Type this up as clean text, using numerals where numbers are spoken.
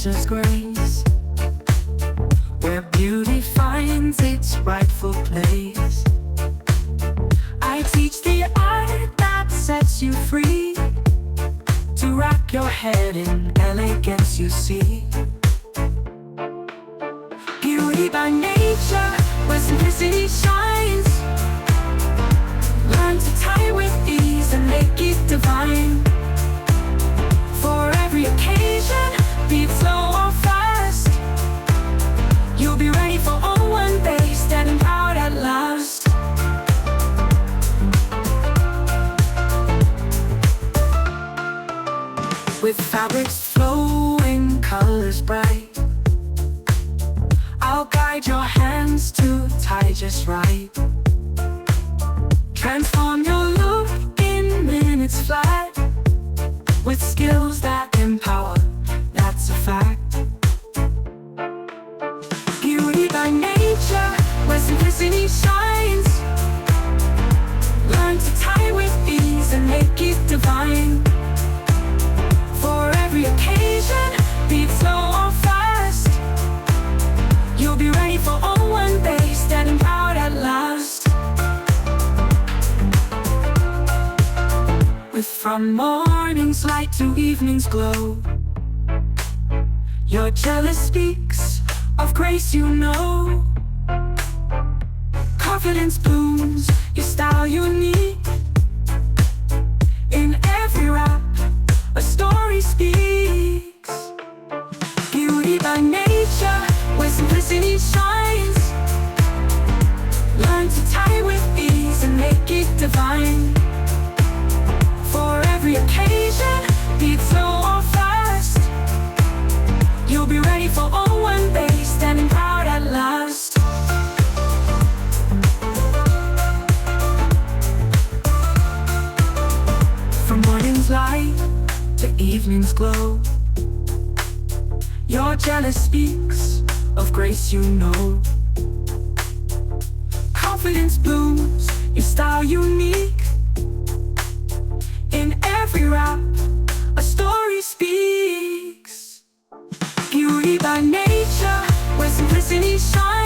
nature's grace, where beauty finds its rightful place. I teach the art that sets you free, to wrap your head in elegance you see. Beauty by nature, where simplicity shines. Learn to tie with ease and make it divine. For every occasion, be it slow or fast, you'll be ready for all one day, standing proud at last. With fabrics flowing, colors bright, I'll guide your hands to tie just right. Transform your look in minutes flat, with skills that empower, that's a fact. Beauty by nature, where simplicity shines. Learn to tie with ease and make it divine. For every occasion, be it slow or fast, you'll be ready for all one day, standing proud at last. With from morning's light to evening's glow, your jealous speaks of grace you know. Confidence blooms, your style unique. In every rap, a story speaks. Beauty by nature, where simplicity shines. Learn to tie with ease and make it divine. For every occasion, be it slow or fast, you'll be ready for all one day, standing proud at last. From morning's light to evening's glow, your jealous speaks of grace you know. Confidence blooms, your style unique. In every rap, a story speaks. Beauty by nature, where simplicity shines.